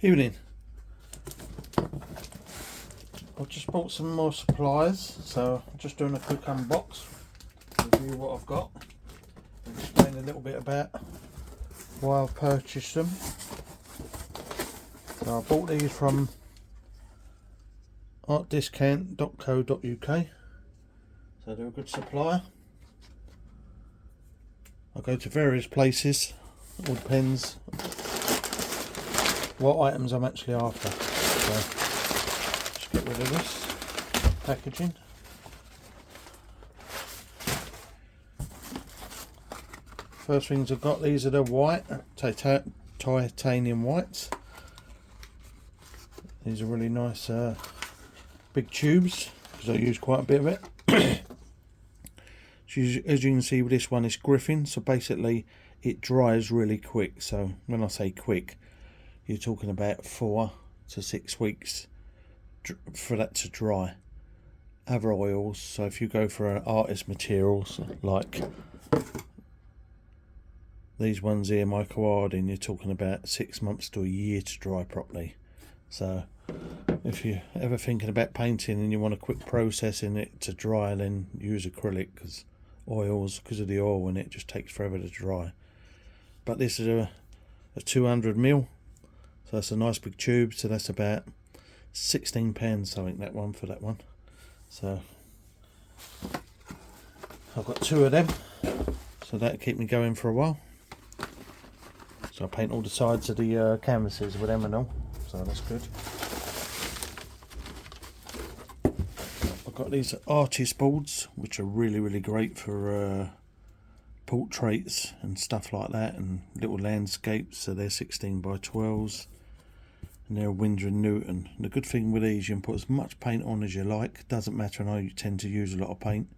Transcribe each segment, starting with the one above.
Evening. I've just bought some more supplies, so I'm just doing a quick unbox, review what I've got, and explain a little bit about why I've purchased them. So I bought these from artdiscount.co.uk, so they're a good supplier. I go to various places, it all depends what items I'm actually after. So just get rid of this packaging. First things I've got, these are the white titanium whites. These are really nice big tubes, because I use quite a bit of it. As you can see with this one, it's Griffin, so basically it dries really quick. So when I say quick, you're talking about 4 to 6 weeks for that to dry. Other oils, so if you go for artist materials like these ones here, Mycoardin, you're talking about 6 months to a year to dry properly. So if you're ever thinking about painting and you want a quick process in it to dry, then use acrylic, because oils, because of the oil in it, just takes forever to dry. But this is a 200ml, so that's a nice big tube, so that's about £16 something, that one, for that one. So I've got 2 of them, so that'll keep me going for a while. So I paint all the sides of the canvases with them and all, so that's good. I've got these artist boards, which are really great for portraits and stuff like that, and little landscapes. So they're 16 by 12s, and they're Winsor & Newton. The good thing with these, you can put as much paint on as you like. Doesn't matter, I know you tend to use a lot of paint.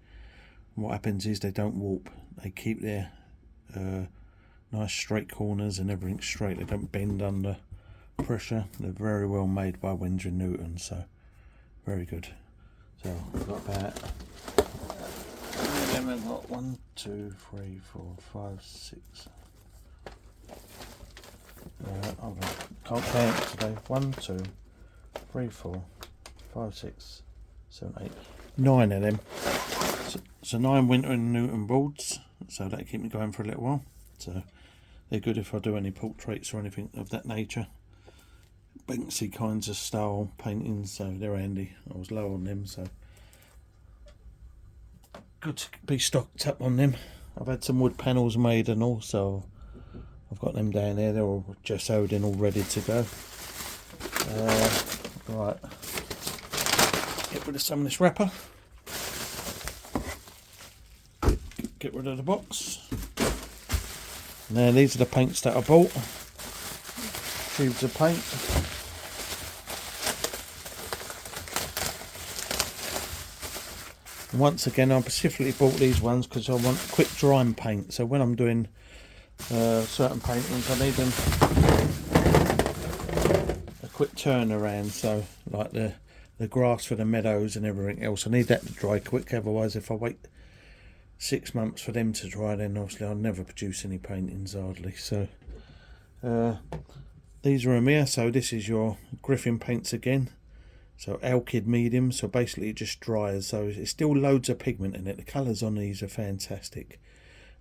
And what happens is they don't warp. They keep their nice straight corners and everything straight. They don't bend under pressure. They're very well made by Winsor & Newton, so very good. So I've got about, then I've got 1, 2, 3, 4, 5, 6. Can't count today. 1, 2, 3, 4, 5, 6, 7, 8, 9 of them. So 9 Winsor & Newton boards. So that'll keep me going for a little while. So they're good if I do any portraits or anything of that nature. Banksy kinds of style paintings, so they're handy. I was low on them, so good to be stocked up on them. I've had some wood panels made and all, so I've got them down there. They're all gessoed in, all ready to go. Right, get rid of some of this wrapper. Get rid of the box. Now these are the paints that I bought. Tubes of paint. And once again, I specifically bought these ones because I want quick drying paint. So when I'm doing certain paintings, I need them a quick turnaround. So like the grass for the meadows and everything else, I need that to dry quick. Otherwise, if I wait 6 months for them to dry, then obviously I'll never produce any paintings hardly. So these are a mere, so this is your Griffin paints again. So Alkyd medium, so basically it just dries, so it's still loads of pigment in it. The colours on these are fantastic.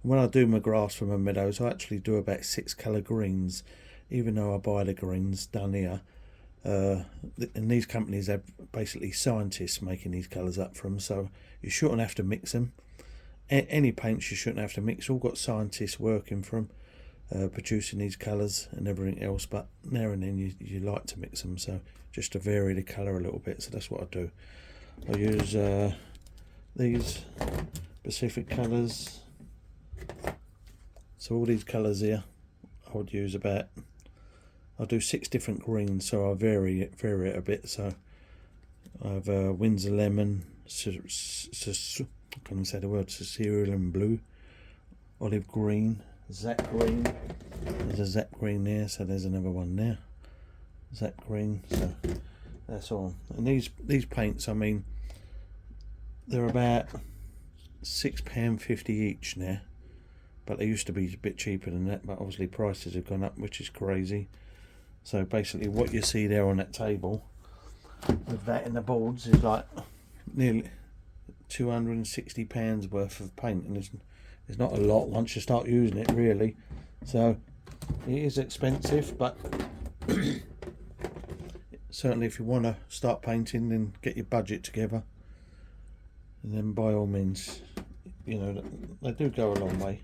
And when I do my grass for my meadows, I actually do about 6 colour greens, even though I buy the greens done here. And these companies have basically scientists making these colours up for them, so you shouldn't have to mix them. Any paints you shouldn't have to mix, all got scientists working for them, producing these colours and everything else, but now and then you like to mix them, so just to vary the colour a little bit. So that's what I do. I use these specific colours. So all these colours here, I would use about, I'll do 6 different greens, so I vary it a bit. So I have Winsor lemon, I can't even say the word, cerulean blue, olive green, Zap green. There's a Zap green there, so there's another one there. Zap green, so that's all. And these paints, I mean, they're about £6.50 each now, but they used to be a bit cheaper than that, but obviously prices have gone up, which is crazy. So basically what you see there on that table with that in the boards is like nearly £260 worth of paint, and it's not a lot once you start using it, really. So it is expensive, but certainly if you want to start painting, then get your budget together, and then by all means, you know, they do go a long way.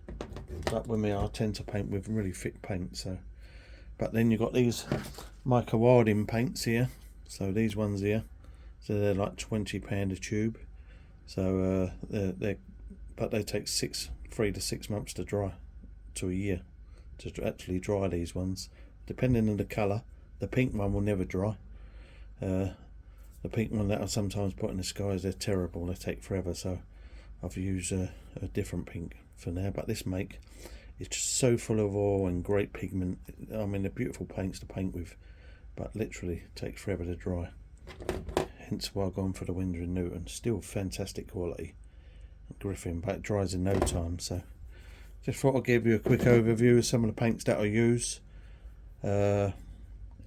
But with me, I tend to paint with really thick paint. So, but then you've got these Mica Wilding paints here. So these ones here, so they're like £20 a tube. So but they take 3 to 6 months to dry, to a year to actually dry these ones, depending on the colour. The pink one will never dry. The pink one that I sometimes put in the skies, they're terrible, they take forever, so I've used a different pink for now. But this make is just so full of oil and great pigment. I mean, they're beautiful paints to paint with, but literally takes forever to dry. Hence why I've gone for the Winsor & Newton. Still fantastic quality Griffin, but it dries in no time. So just thought I'd give you a quick overview of some of the paints that I use in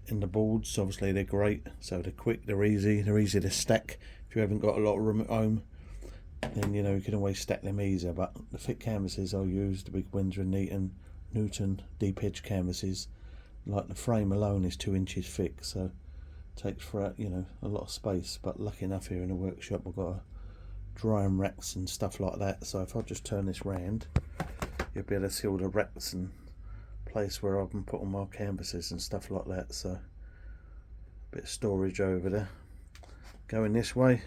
the boards. Obviously they're great, so they're quick, they're easy to stack. If you haven't got a lot of room at home, then you know you can always stack them easier. But the thick canvases I'll use, the big Winsor & Newton deep edge canvases, like the frame alone is 2 inches thick, so it takes for, you know, a lot of space. But lucky enough here in the workshop I've got a drying racks and stuff like that, so if I just turn this round, you'll be able to see all the racks and place where I can put all my canvases and stuff like that. So a bit of storage over there. Going this way,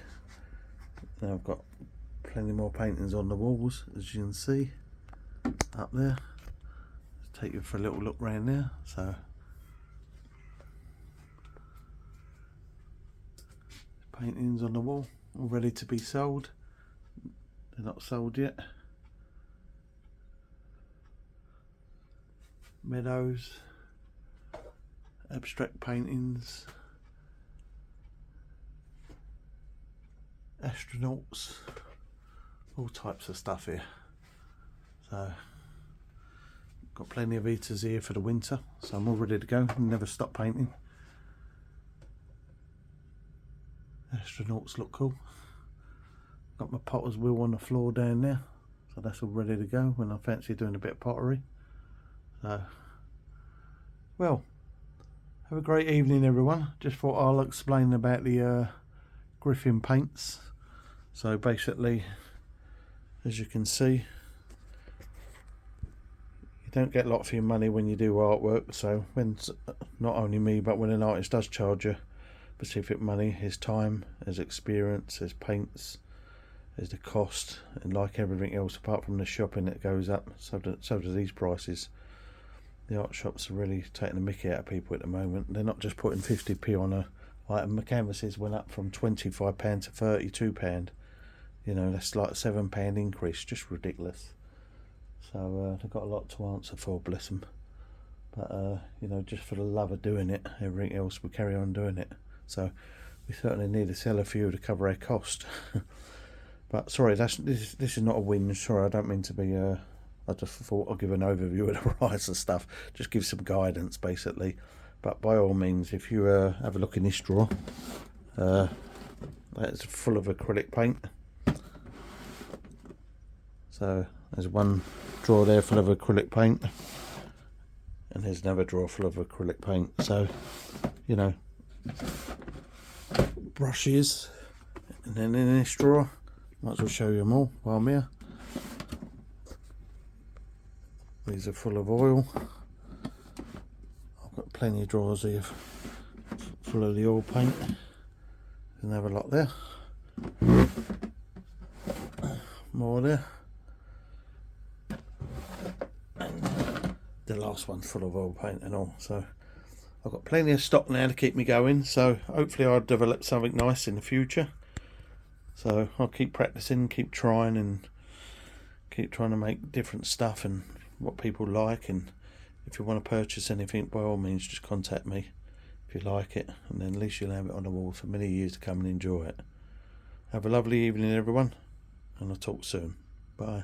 now I've got plenty more paintings on the walls, as you can see up there. Let's take you for a little look round there. So paintings on the wall, all ready to be sold. They're not sold yet. Meadows, abstract paintings, astronauts, all types of stuff here. So got plenty of eaters here for the winter, so I'm all ready to go. Never stop painting. Astronauts look cool. Got my potter's wheel on the floor down there, so that's all ready to go when I fancy doing a bit of pottery. So, well, have a great evening everyone. Just thought I'll explain about the Griffin paints. So basically, as you can see, you don't get a lot for your money when you do artwork. So when, not only me, but when an artist does charge you specific money, his time, his experience, his paints, is the cost, and like everything else apart from the shopping that goes up, so do these prices. The art shops are really taking the mickey out of people at the moment. They're not just putting 50p on a, like my canvases went up from £25 to £32. You know, that's like a £7 increase, just ridiculous. So they've got a lot to answer for, bless them. But you know, just for the love of doing it, everything else we carry on doing it. So we certainly need to sell a few to cover our cost. But sorry, this is not a whinge. Sorry, I don't mean to be. I just thought I'll give an overview of the price and stuff, just give some guidance basically. But by all means, if you have a look in this drawer, that's full of acrylic paint. So there's one drawer there full of acrylic paint, and there's another drawer full of acrylic paint. So, you know, brushes, and then in this drawer, might as well show you them all while I'm here. These are full of oil. I've got plenty of drawers here full of the oil paint. There's another lot there. More there. And the last one full of oil paint and all. So I've got plenty of stock now to keep me going. So hopefully I'll develop something nice in the future. So I'll keep practicing, keep trying, and keep trying to make different stuff and what people like. And if you want to purchase anything, by all means just contact me if you like it, and then at least you'll have it on the wall for many years to come and enjoy it. Have a lovely evening everyone, and I'll talk soon. Bye.